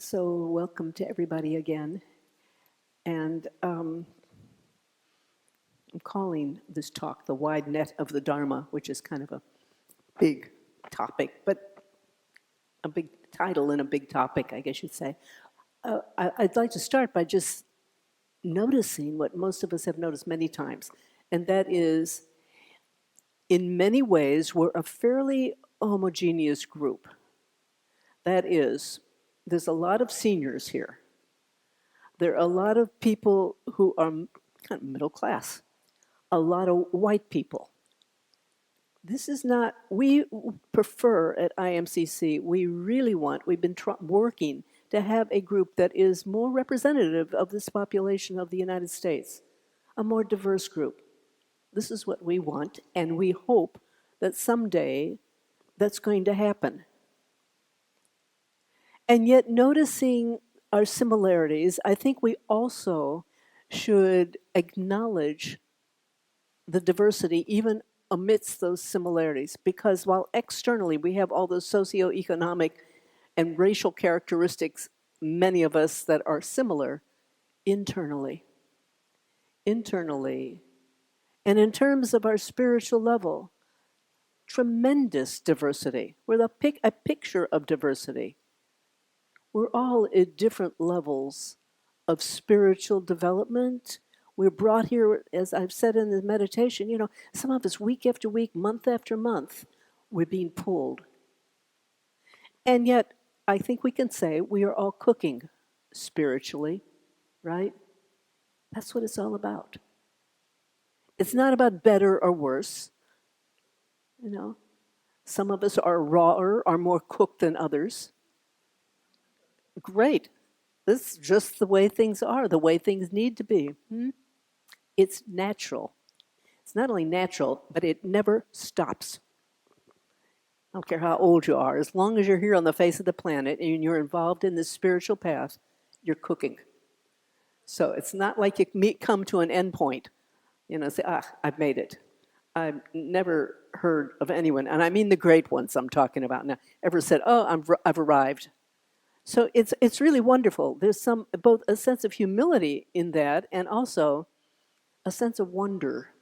So, welcome to everybody again. And I'm calling this talk The Wide Net of the Dharma, which is kind of a big topic, but a big title and a big topic, I guess you'd say. I'd like to start by just noticing what most of us have noticed many times, and that is, in many ways, we're a fairly homogeneous group. That is, there's a lot of seniors here. There are a lot of people who are kind of middle class, a lot of white people. This is not, we prefer at IMCC, we've been working to have a group that is more representative of this population of the United States, a more diverse group. This is what we want, and we hope that someday that's going to happen. And yet, noticing our similarities, I think we also should acknowledge the diversity even amidst those similarities, because while externally we have all those socioeconomic and racial characteristics, many of us that are similar, internally, and in terms of our spiritual level, tremendous diversity. We're a picture of diversity. We're all at different levels of spiritual development. We're brought here, as I've said in the meditation, some of us week after week, month after month, we're being pulled. And yet, I think we can say we are all cooking spiritually, right? That's what it's all about. It's not about better or worse. Some of us are rawer, are more cooked than others. Great. This is just the way things are, the way things need to be. It's natural. It's not only natural, but it never stops. I don't care how old you are. As long as you're here on the face of the planet and you're involved in this spiritual path, you're cooking. So it's not like you come to an end point, say, I've made it. I've never heard of anyone, and I mean the great ones I'm talking about now, ever said, I've arrived. So it's really wonderful. There's both a sense of humility in that and also a sense of wonder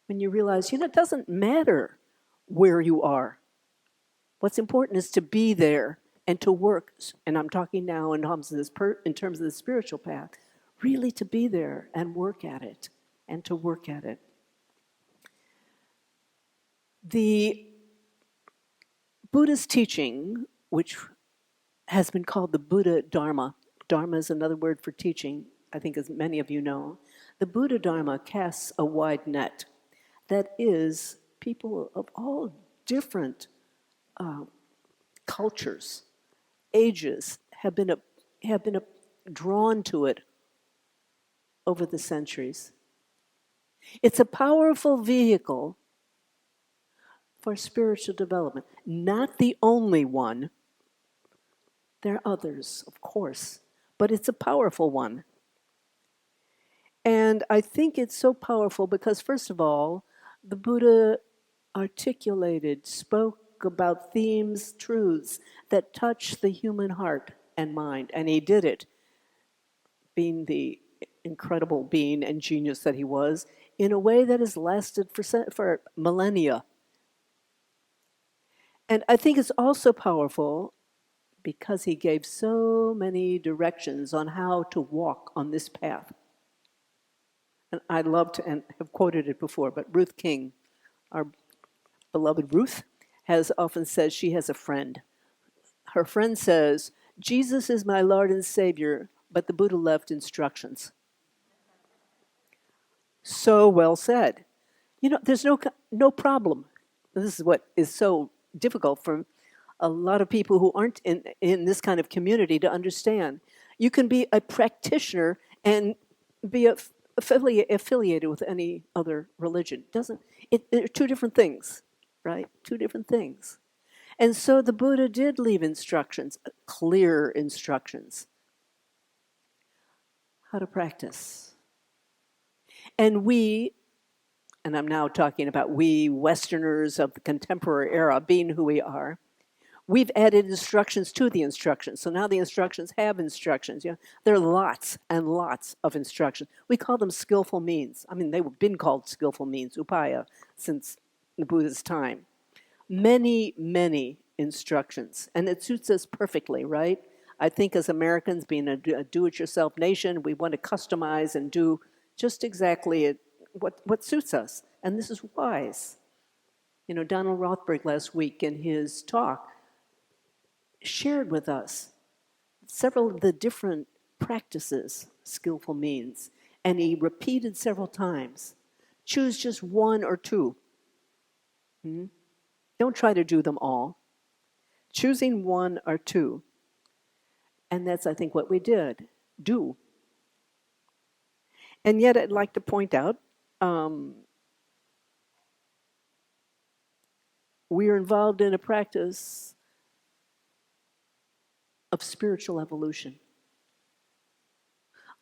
when you realize, it doesn't matter where you are. What's important is to be there and to work, and I'm talking now in terms of the spiritual path, really to be there and work at it, and to work at it. The Buddha's teaching, which has been called the Buddha Dharma. Dharma is another word for teaching, I think as many of you know. The Buddha Dharma casts a wide net. That is, people of all different cultures, ages, have been drawn to it over the centuries. It's a powerful vehicle for spiritual development. Not the only one. There are others, of course, but it's a powerful one. And I think it's so powerful because, first of all, the Buddha spoke about themes, truths that touch the human heart and mind. And he did it, being the incredible being and genius that he was, in a way that has lasted for millennia. And I think it's also powerful because he gave so many directions on how to walk on this path. And I loved and have quoted it before, but Ruth King, our beloved Ruth, has often said she has a friend. Her friend says, Jesus is my Lord and Savior, but the Buddha left instructions. So well said. There's no problem. This is what is so difficult for a lot of people who aren't in this kind of community to understand. You can be a practitioner and be affiliated with any other religion. They're two different things, right? Two different things. And so the Buddha did leave instructions, clear instructions, how to practice. And I'm now talking about we Westerners of the contemporary era, being who we are, We've added instructions to the instructions. So now the instructions have instructions. You know, there are lots and lots of instructions. We call them skillful means. I mean, they've been called skillful means, upaya, since the Buddha's time. Many, many instructions. And it suits us perfectly, right? I think as Americans, being a do-it-yourself nation, we want to customize and do just exactly what suits us. And this is wise. You know, Donald Rothberg last week in his talk shared with us several of the different practices, skillful means, and he repeated several times, choose just one or two. Don't try to do them all. Choosing one or two. And that's, I think, what we did, do. And yet I'd like to point out, we are involved in a practice of spiritual evolution,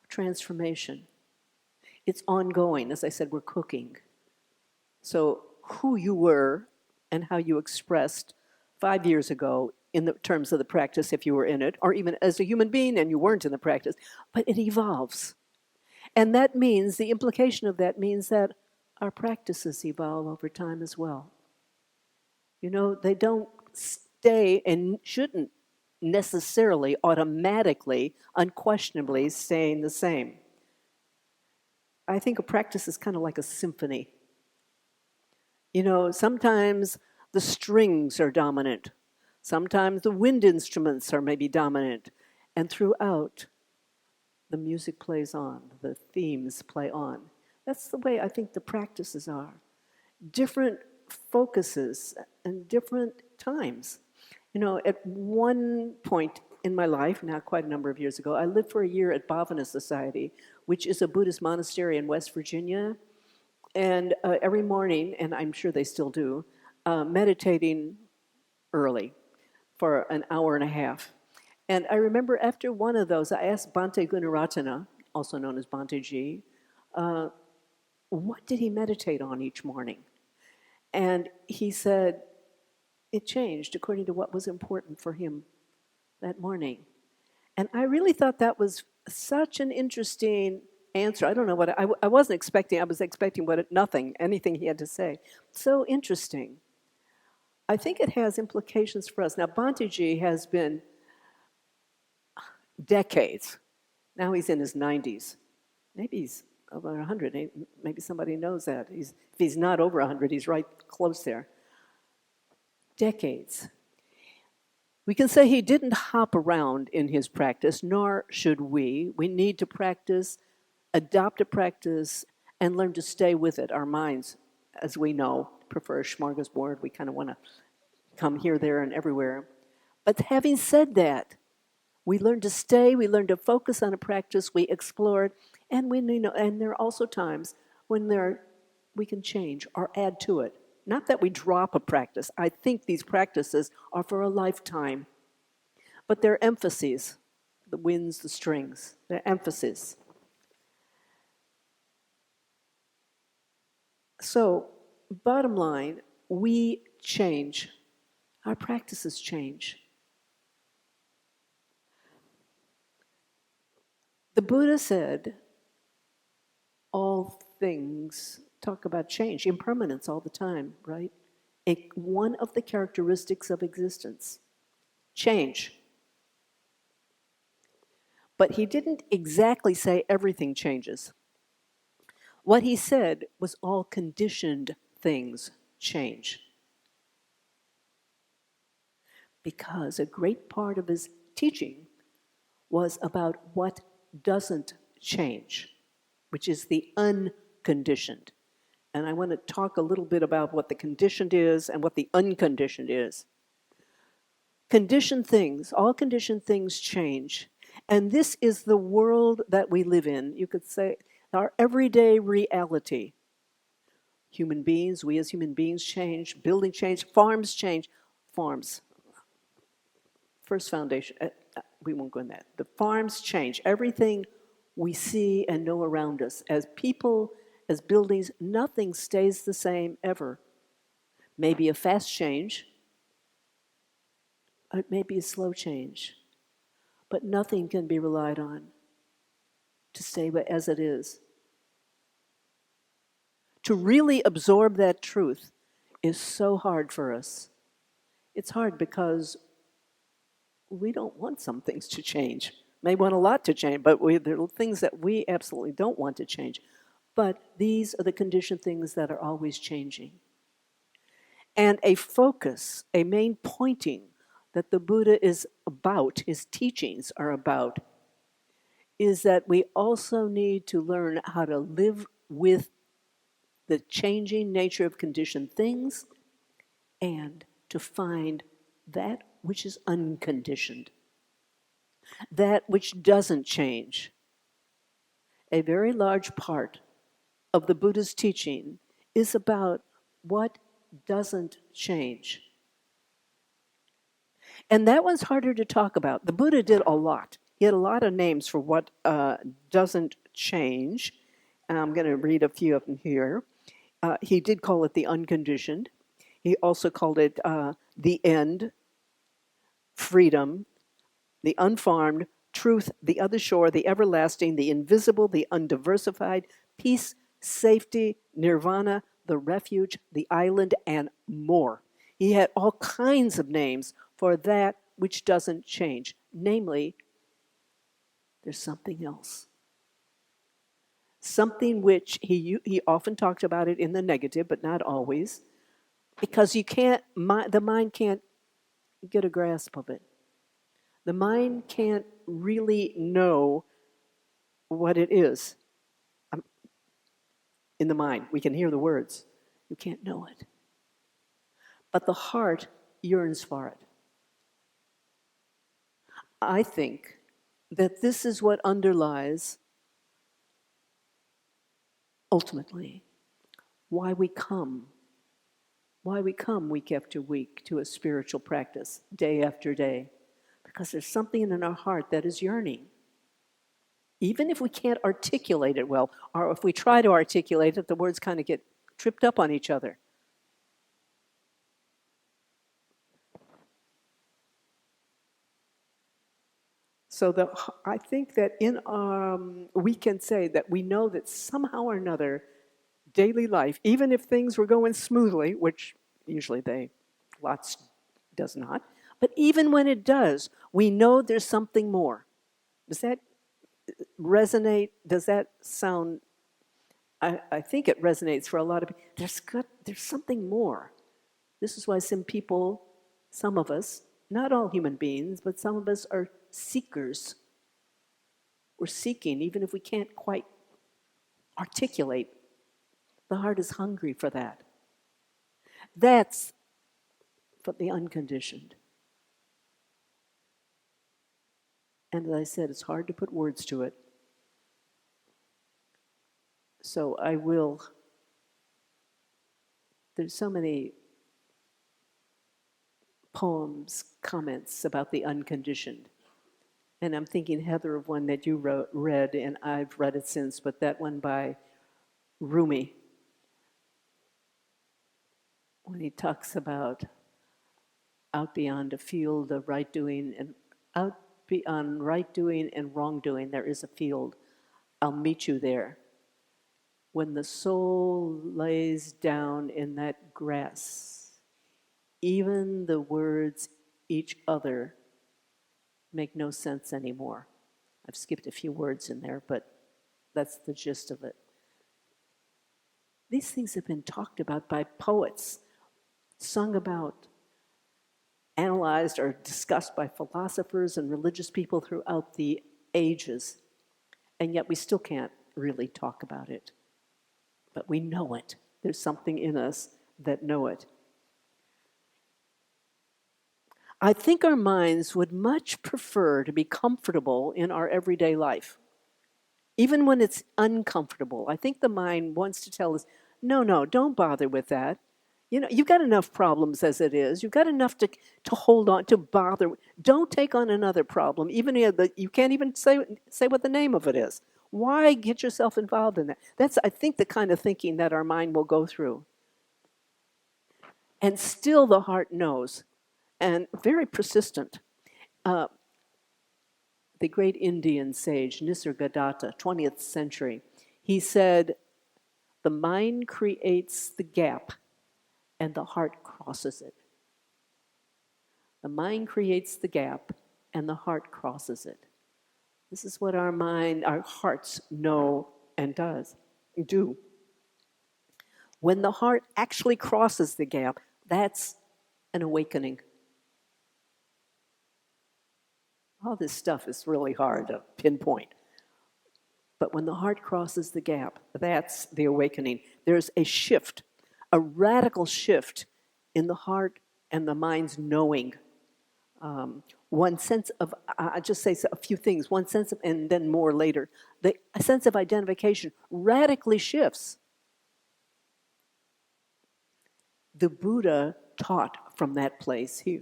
transformation. It's ongoing. As I said, we're cooking. So who you were and how you expressed 5 years ago in the terms of the practice, if you were in it, or even as a human being and you weren't in the practice, but it evolves. And that means, the implication of that means that our practices evolve over time as well. You know, they don't stay and shouldn't necessarily, automatically, unquestionably staying the same. I think a practice is kind of like a symphony. You know, sometimes the strings are dominant. Sometimes the wind instruments are maybe dominant. And throughout, the music plays on, the themes play on. That's the way I think the practices are. Different focuses and different times. You know, at one point in my life, now quite a number of years ago, I lived for a year at Bhavana Society, which is a Buddhist monastery in West Virginia. And every morning, and I'm sure they still do, meditating early for an hour and a half. And I remember after one of those, I asked Bhante Gunaratana, also known as Bhante Ji, what did he meditate on each morning? And he said, it changed according to what was important for him that morning. And I really thought that was such an interesting answer. I don't know what, I wasn't expecting, I was expecting anything he had to say. So interesting. I think it has implications for us. Now, Bhante Ji has been decades. Now he's in his 90s. Maybe he's over 100. Maybe somebody knows that. If he's not over 100, he's right close there. Decades. We can say he didn't hop around in his practice, nor should we. We need to practice, adopt a practice, and learn to stay with it. Our minds, as we know, prefer a smorgasbord. We kind of want to come here, there, and everywhere. But having said that, we learn to stay, we learn to focus on a practice, we explore it, and and there are also times when we can change or add to it. Not that we drop a practice. I think these practices are for a lifetime. But they're emphases, the winds, the strings, they're emphases. So, bottom line, we change. Our practices change. The Buddha said, all things talk about change, impermanence all the time, right? One of the characteristics of existence, change. But he didn't exactly say everything changes. What he said was all conditioned things change. Because a great part of his teaching was about what doesn't change, which is the unconditioned. And I want to talk a little bit about what the conditioned is and what the unconditioned is. Conditioned things, all conditioned things change. And this is the world that we live in. You could say our everyday reality. Human beings, we as human beings change, building change, farms change. Farms. First foundation, we won't go in that. The farms change. Everything we see and know around us. As people, as buildings, nothing stays the same ever. Maybe a fast change, It may be a slow change, but nothing can be relied on to stay as it is. To really absorb that truth is so hard for us. It's hard because we don't want some things to change. May want a lot to change, but there are things that we absolutely don't want to change. But these are the conditioned things that are always changing. And a focus, a main pointing that the Buddha is about, his teachings are about, is that we also need to learn how to live with the changing nature of conditioned things and to find that which is unconditioned, that which doesn't change. A very large part of the Buddha's teaching is about what doesn't change. And that one's harder to talk about. The Buddha did a lot. He had a lot of names for what doesn't change. I'm going to read a few of them here. He did call it the unconditioned. He also called it the end, freedom, the unfarmed, truth, the other shore, the everlasting, the invisible, the undiversified, peace, safety, nirvana, the refuge, the island, and more. He had all kinds of names for that which doesn't change. Namely, there's something else. Something which he often talked about it in the negative, but not always, because the mind can't get a grasp of it. The mind can't really know what it is. In the mind, we can hear the words. You can't know it. But the heart yearns for it. I think that this is what underlies, ultimately, why we come week after week to a spiritual practice, day after day. Because there's something in our heart that is yearning. Even if we can't articulate it well, or if we try to articulate it, the words kind of get tripped up on each other. So I think that we can say that we know that somehow or another, daily life, even if things were going smoothly, which usually lots does not, but even when it does, we know there's something more. Does that resonate? Does that sound? I think it resonates for a lot of people. There's something more. This is why some of us, not all human beings, but some of us are seekers. We're seeking, even if we can't quite articulate. The heart is hungry for that. That's for the unconditioned. And as I said, it's hard to put words to it. So there's so many poems, comments about the unconditioned. And I'm thinking, Heather, of one that you read, and I've read it since, but that one by Rumi, when he talks about out beyond a field of right doing and out beyond right doing and wrongdoing, there is a field. I'll meet you there. When the soul lays down in that grass, even the words each other make no sense anymore. I've skipped a few words in there, but that's the gist of it. These things have been talked about by poets, sung about, analyzed or discussed by philosophers and religious people throughout the ages, and yet we still can't really talk about it. But we know it. There's something in us that know it. I think our minds would much prefer to be comfortable in our everyday life, even when it's uncomfortable. I think the mind wants to tell us, no, don't bother with that. You know, you've got enough problems as it is. You've got enough to hold on, to bother. Don't take on another problem, even if you can't even say what the name of it is. Why get yourself involved in that? That's, I think, the kind of thinking that our mind will go through. And still the heart knows and very persistent. Uh, the great Indian sage Nisargadatta, 20th century, he said, the mind creates the gap and the heart crosses it. The mind creates the gap and the heart crosses it. This is what our mind, our hearts know and do. When the heart actually crosses the gap, that's an awakening. All this stuff is really hard to pinpoint. But when the heart crosses the gap, that's the awakening. There's a shift, a radical shift in the heart and the mind's knowing. One sense of, I'll just say a few things, one sense of, and then more later, a sense of identification radically shifts. The Buddha taught from that place. He,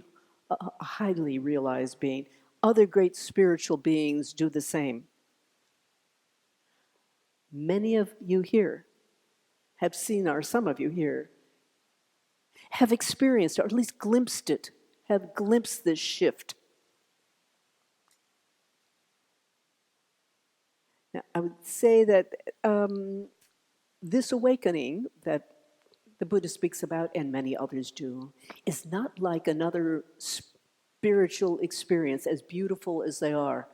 a highly realized being. Other great spiritual beings do the same. Many of you here have seen, or some of you here, have experienced, or at least glimpsed it, have glimpsed this shift. Now, I would say that this awakening that the Buddha speaks about, and many others do, is not like another spiritual experience, as beautiful as they are.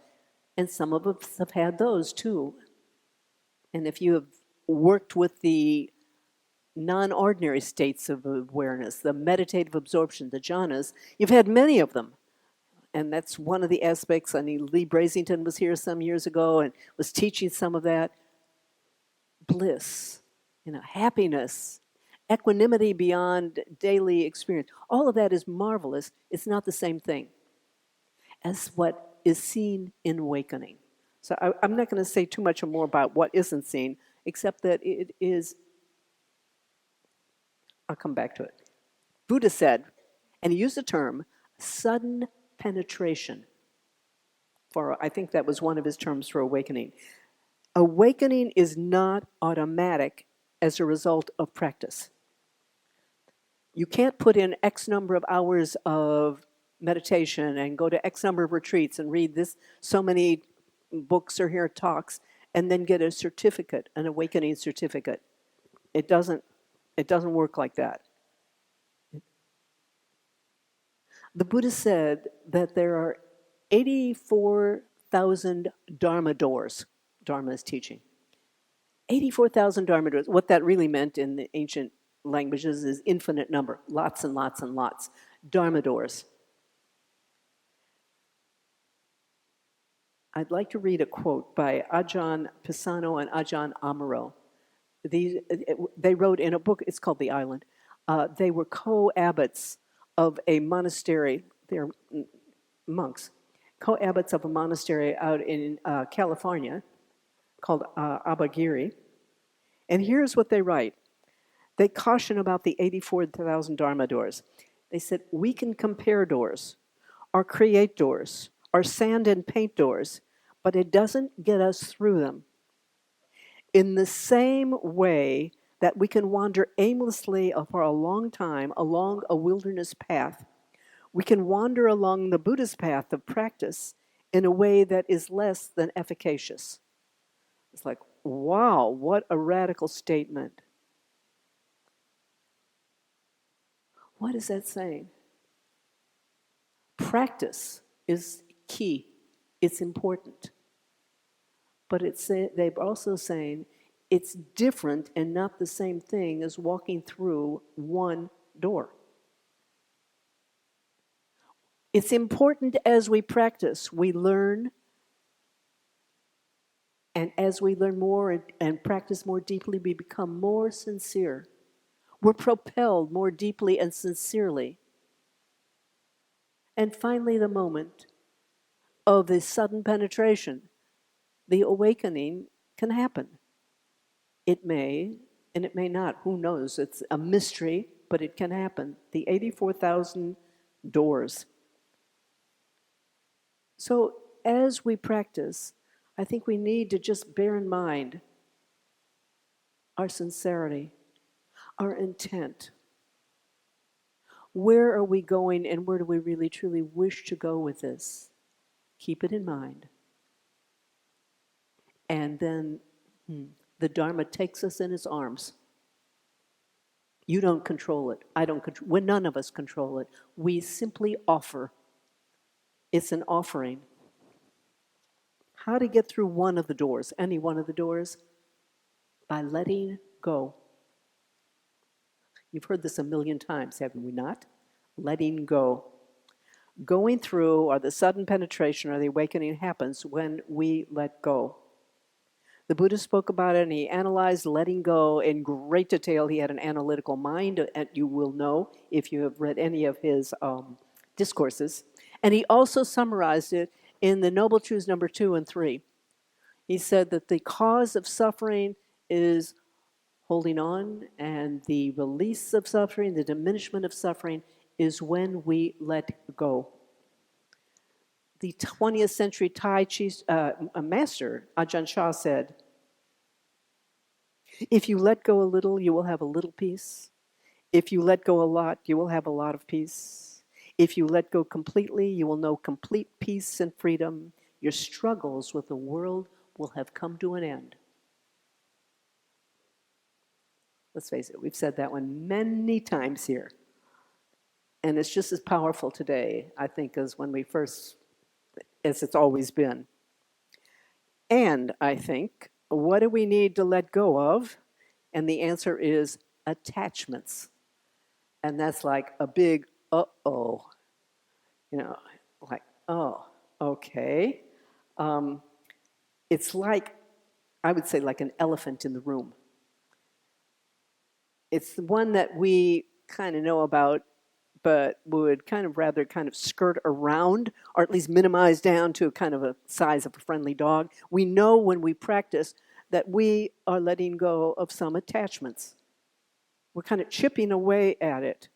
And some of us have had those too. And if you have worked with the non-ordinary states of awareness, the meditative absorption, the jhanas, you've had many of them. And that's one of the aspects. I mean, Lee Brasington was here some years ago and was teaching some of that. Bliss, happiness, equanimity beyond daily experience. All of that is marvelous. It's not the same thing as what is seen in awakening. So I'm not going to say too much more about what isn't seen, except that it is, I'll come back to it. Buddha said, and he used the term, sudden penetration. I think that was one of his terms for awakening. Awakening is not automatic as a result of practice. You can't put in X number of hours of meditation and go to X number of retreats and read so many books or hear talks and then get a certificate, an awakening certificate. It doesn't work like that. The Buddha said that there are 84,000 Dharma doors. Dharma is teaching. 84,000 Dharma doors. What that really meant in the ancient languages is infinite number, lots and lots and lots. Dharma doors. I'd like to read a quote by Ajahn Pisano and Ajahn Amaro. They wrote in a book, it's called The Island. They were co-abbots of a monastery. They're monks. Co-abbots of a monastery out in California called Abhagiri. And here's what they write. They caution about the 84,000 Dharma doors. They said, we can compare doors or create doors or sand and paint doors, but it doesn't get us through them. In the same way that we can wander aimlessly for a long time along a wilderness path, we can wander along the Buddha's path of practice in a way that is less than efficacious. It's like, wow, what a radical statement. What is that saying? Practice is key. It's important. But they're also saying it's different and not the same thing as walking through one door. It's important as we practice, we learn, and as we learn more and practice more deeply, we become more sincere. We're propelled more deeply and sincerely. And finally, the moment of the sudden penetration, the awakening can happen. It may, and it may not. Who knows? It's a mystery, but it can happen. The 84,000 doors. So as we practice, I think we need to just bear in mind our sincerity, our intent. Where are we going, and where do we really truly wish to go with this? Keep it in mind. And then the Dharma takes us in its arms. You don't control it. I don't control. Well, none of us control it. We simply offer. It's an offering. How to get through one of the doors, any one of the doors? By letting go. You've heard this a million times, haven't we not? Letting go. Going through, or the sudden penetration or the awakening happens when we let go. The Buddha spoke about it, and he analyzed letting go in great detail. He had an analytical mind, and you will know if you have read any of his discourses. And he also summarized it in the Noble Truths number 2 and 3. He said that the cause of suffering is holding on, and the release of suffering, the diminishment of suffering, is when we let go. The 20th century Tai Chi master, Ajahn Chah, said, if you let go a little, you will have a little peace. If you let go a lot, you will have a lot of peace. If you let go completely, you will know complete peace and freedom. Your struggles with the world will have come to an end. Let's face it, we've said that one many times here. And it's just as powerful today, I think, as when we first, as it's always been. And I think, what do we need to let go of? And the answer is attachments. And that's like a big uh-oh. You know, like, oh, okay. It's like, I would say, like an elephant in the room. It's the one that we kind of know about, but would kind of rather kind of skirt around, or at least minimize down to kind of a size of a friendly dog. We know when we practice that we are letting go of some attachments. We're kind of chipping away at it.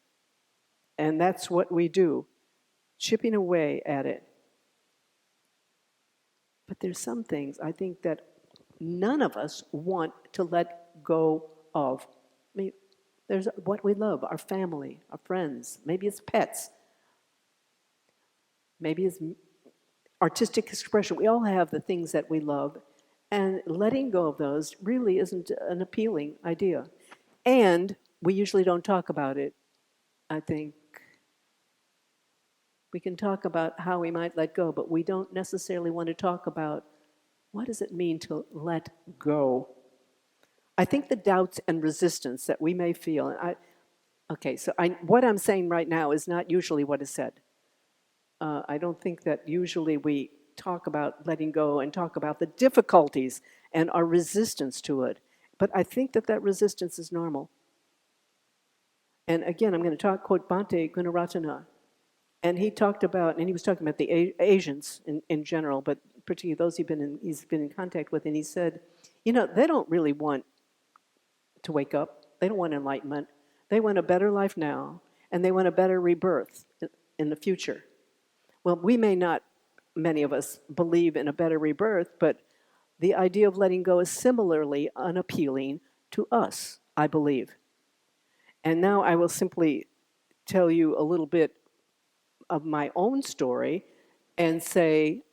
And that's what we do, chipping away at it. But there's some things I think that none of us want to let go of. I mean, there's what we love, our family, our friends, maybe it's pets, maybe it's artistic expression. We all have the things that we love, and letting go of those really isn't an appealing idea. And we usually don't talk about it, I think. We can talk about how we might let go, but we don't necessarily want to talk about what does it mean to let go. I think the doubts and resistance that we may feel, what I'm saying right now is not usually what is said. I don't think that usually we talk about letting go and talk about the difficulties and our resistance to it. But I think that that resistance is normal. And again, I'm going to quote Bhante Gunaratana. And he talked about, and he was talking about the Asians in general, but particularly those he's been in contact with, and he said, you know, they don't really want to wake up. They don't want enlightenment. They want a better life now, and they want a better rebirth in the future. Well, we may not, many of us, believe in a better rebirth, but the idea of letting go is similarly unappealing to us, I believe. And now I will simply tell you a little bit of my own story and say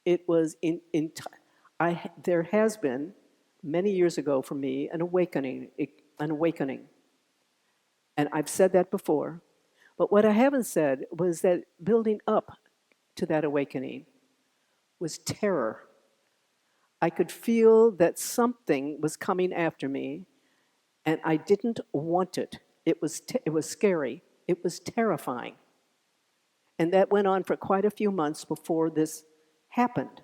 it was there has been many years ago for me an awakening. And I've said that before, but what I haven't said was that building up to that awakening was terror. I could feel that something was coming after me, and I didn't want it. It was scary. It was terrifying. And that went on for quite a few months before this happened.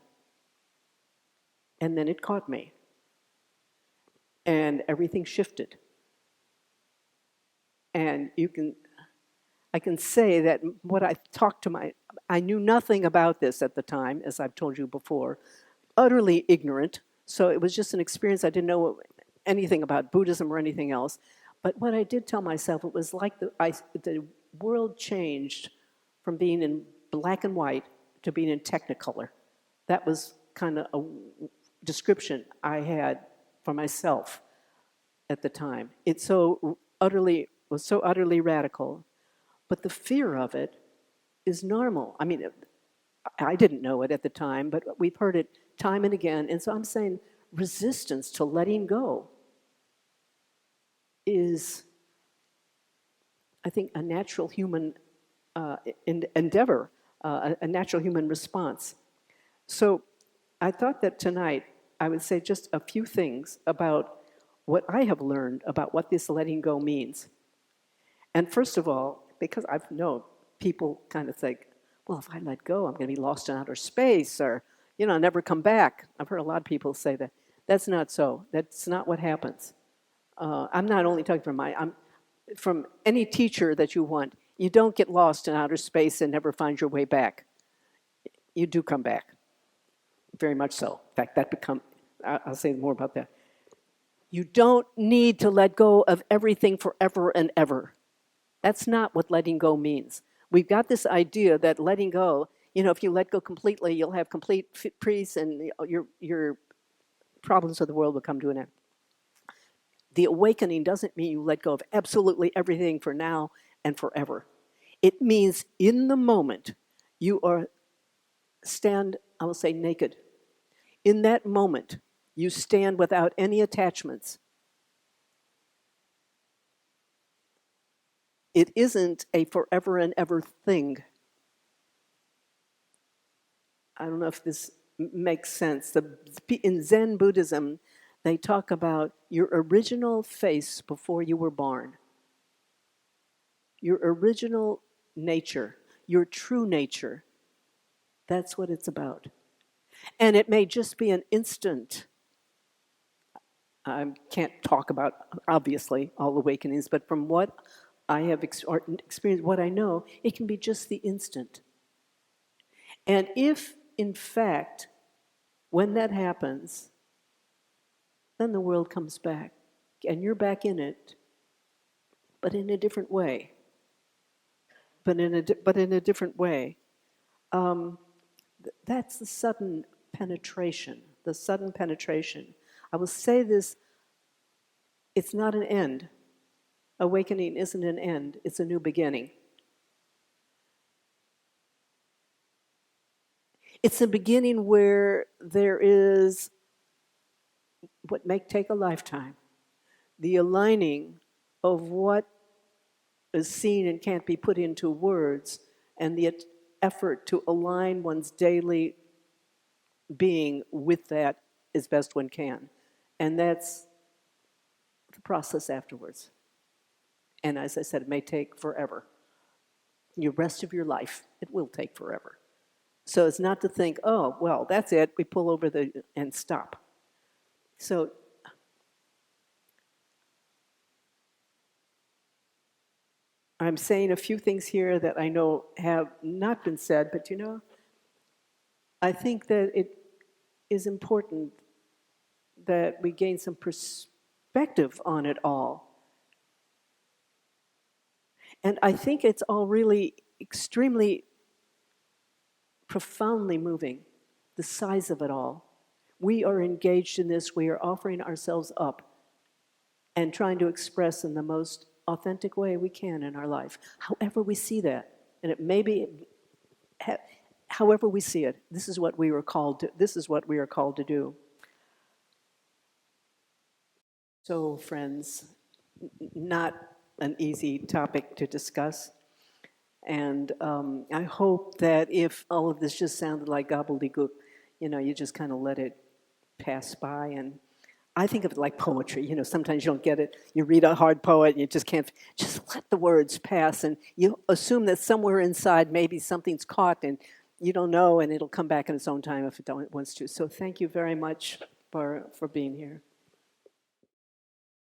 And then it caught me. And everything shifted. And I can say that what I knew nothing about this at the time, as I've told you before, utterly ignorant. So it was just an experience. I didn't know anything about Buddhism or anything else. But what I did tell myself, it was like the world changed from being in black and white to being in technicolor. That was kind of a description I had for myself at the time. It was so utterly radical. But the fear of it is normal. I mean, I didn't know it at the time, but we've heard it time and again. And so I'm saying resistance to letting go is, I think, a natural human endeavor, a natural human response. So I thought that tonight I would say just a few things about what I have learned about what this letting go means. And first of all, because I know people kind of think, well, if I let go, I'm going to be lost in outer space or, never come back. I've heard a lot of people say that. That's not so. That's not what happens. I'm not only talking from any teacher that you want. You don't get lost in outer space and never find your way back. You do come back. Very much so. In fact, I'll say more about that. You don't need to let go of everything forever and ever. That's not what letting go means. We've got this idea that letting go, if you let go completely, you'll have complete peace and your problems of the world will come to an end. The awakening doesn't mean you let go of absolutely everything for now and forever. It means in the moment you stand, I will say, naked. In that moment, you stand without any attachments. It isn't a forever and ever thing. I don't know if this makes sense. In Zen Buddhism, they talk about your original face before you were born. Your original nature, your true nature. That's what it's about. And it may just be an instant. I can't talk about, obviously, all awakenings, but from what I have experienced, what I know, it can be just the instant. And if, in fact, when that happens, then the world comes back, and you're back in it, but in a different way. But in a different way. That's the sudden penetration. The sudden penetration. I will say this: it's not an end. Awakening isn't an end; it's a new beginning. It's a beginning where there is what may take a lifetime, the aligning of what is seen and can't be put into words, and the effort to align one's daily being with that as best one can. And that's the process afterwards. And as I said, it may take forever. The rest of your life, it will take forever. So it's not to think, oh, well, that's it, we pull over and stop. So I'm saying a few things here that I know have not been said, but I think that it is important that we gain some perspective on it all. And I think it's all really extremely profoundly moving, the size of it all. We are engaged in this, we are offering ourselves up and trying to express in the most authentic way we can in our life, however we see that. And it may be, however we see it, this is what we are called to do. So, friends, not an easy topic to discuss. And I hope that if all of this just sounded like gobbledygook, you just kind of let it pass by. And I think of it like poetry. Sometimes you don't get it. You read a hard poet and you just can't, just let the words pass. And you assume that somewhere inside maybe something's caught and you don't know, and it'll come back in its own time if it wants to. So thank you very much for being here.